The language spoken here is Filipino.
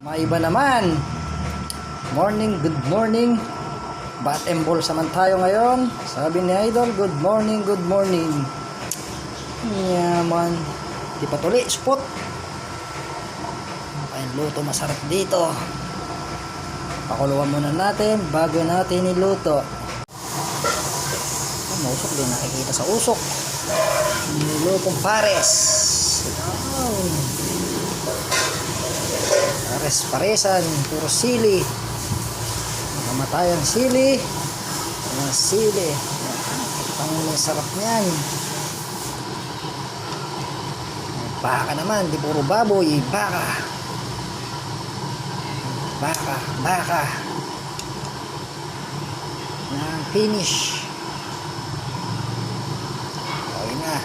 Maiba naman. Morning, good morning. Bat and ball saman tayo ngayon. Sabi ni Idol, good morning, good morning. Yaman. Di pa tuli, spot. Ang luto masarap dito. Pakuluan muna natin bago natin niluto. Usok din nakikita sa usok. Nilutong pares. Pares-paresan, puro sili. Namatay ang sili. Ang sili. Ang sarap niyan. Baka naman, di puro baboy, baka. Baka. Na finish. Okay na.